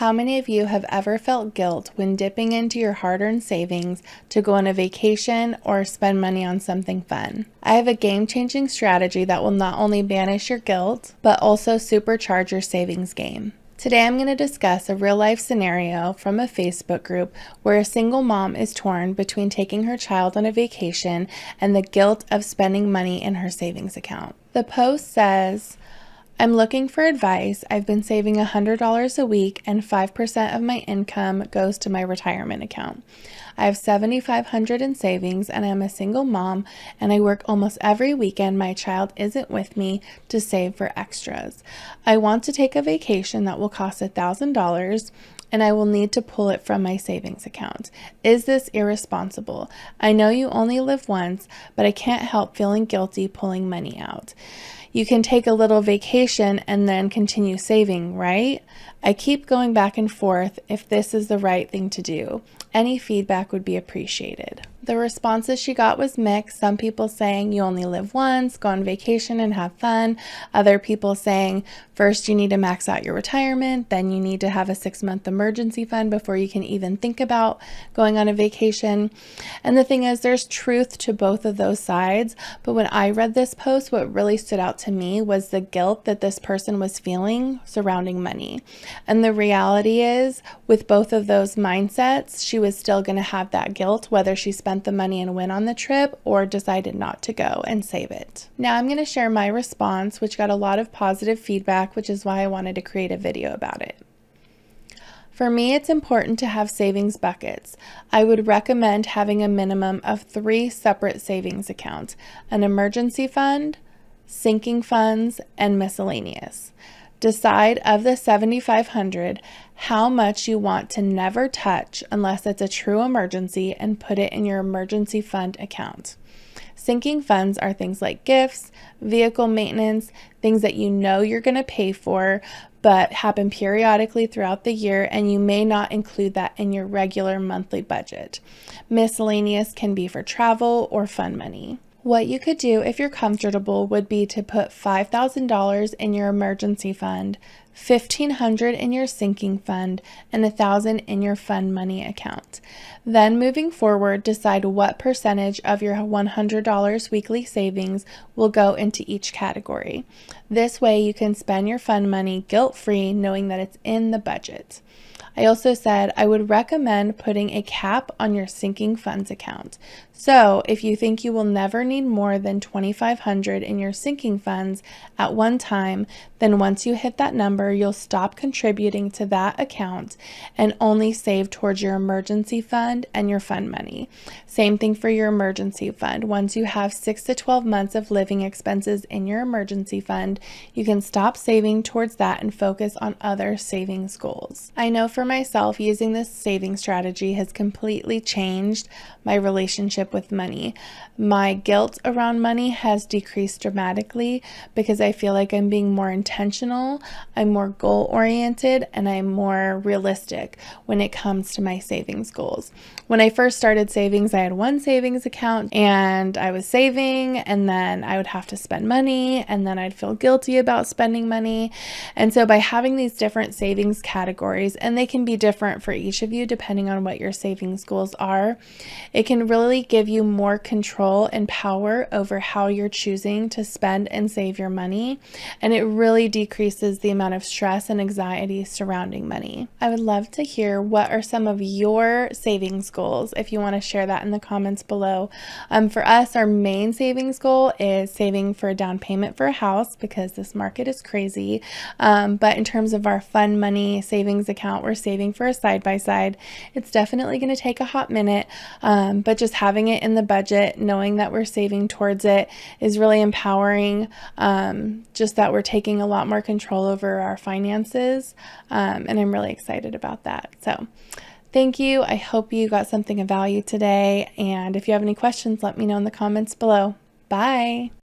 How many of you have ever felt guilt when dipping into your hard-earned savings to go on a vacation or spend money on something fun? I have a game-changing strategy that will not only banish your guilt, but also supercharge your savings game. Today I'm going to discuss a real-life scenario from a Facebook group where a single mom is torn between taking her child on a vacation and the guilt of spending money in her savings account. The post says, "I'm looking for advice. I've been saving $100 a week and 5% of my income goes to my retirement account. I have $7,500 in savings and I'm a single mom and I work almost every weekend my child isn't with me to save for extras. I want to take a vacation that will cost $1,000 and I will need to pull it from my savings account. Is this irresponsible? I know you only live once, but I can't help feeling guilty pulling money out. You can take a little vacation and then continue saving, right? I keep going back and forth if this is the right thing to do. Any feedback would be appreciated." The responses she got was mixed. Some people saying you only live once, go on vacation and have fun. Other people saying first you need to max out your retirement, then you need to have a 6-month emergency fund before you can even think about going on a vacation. And the thing is, there's truth to both of those sides. But when I read this post, what really stood out to me was the guilt that this person was feeling surrounding money. And the reality is, with both of those mindsets, she was still going to have that guilt, whether she spent the money and went on the trip or decided not to go and save it. Now I'm going to share my response, which got a lot of positive feedback, which is why I wanted to create a video about it. For me, it's important to have savings buckets. I would recommend having a minimum of 3 separate savings accounts: an emergency fund, sinking funds, and miscellaneous. Decide of the $7,500 how much you want to never touch unless it's a true emergency and put it in your emergency fund account. Sinking funds are things like gifts, vehicle maintenance, things that you know you're going to pay for but happen periodically throughout the year, and you may not include that in your regular monthly budget. Miscellaneous can be for travel or fun money. What you could do if you're comfortable would be to put $5,000 in your emergency fund, $1,500 in your sinking fund, and $1,000 in your fun money account. Then moving forward, decide what percentage of your $100 weekly savings will go into each category. This way you can spend your fun money guilt-free, knowing that it's in the budget. I also said I would recommend putting a cap on your sinking funds account. So if you think you will never need more than $2,500 in your sinking funds at one time, then once you hit that number, you'll stop contributing to that account and only save towards your emergency fund and your fun money. Same thing for your emergency fund. Once you have 6 to 12 months of living expenses in your emergency fund, you can stop saving towards that and focus on other savings goals. I know for myself, using this saving strategy has completely changed my relationship with money. My guilt around money has decreased dramatically because I feel like I'm being more intentional, I'm more goal-oriented, and I'm more realistic when it comes to my savings goals. When I first started savings, I had one savings account and I was saving, and then I would have to spend money, and then I'd feel guilty about spending money. And so by having these different savings categories, and they can be different for each of you depending on what your savings goals are, it can really give you more control and power over how you're choosing to spend and save your money, and it really decreases the amount of stress and anxiety surrounding money. I would love to hear what are some of your savings goals, if you want to share that in the comments below. For us, our main savings goal is saving for a down payment for a house because this market is crazy. But in terms of our fun money savings account, we're saving for a side-by-side. It's definitely going to take a hot minute, but just having it in the budget, knowing that we're saving towards it is really empowering. Just that we're taking a lot more control over our finances, and I'm really excited about that. So thank you. I hope you got something of value today, and if you have any questions, let me know in the comments below. Bye.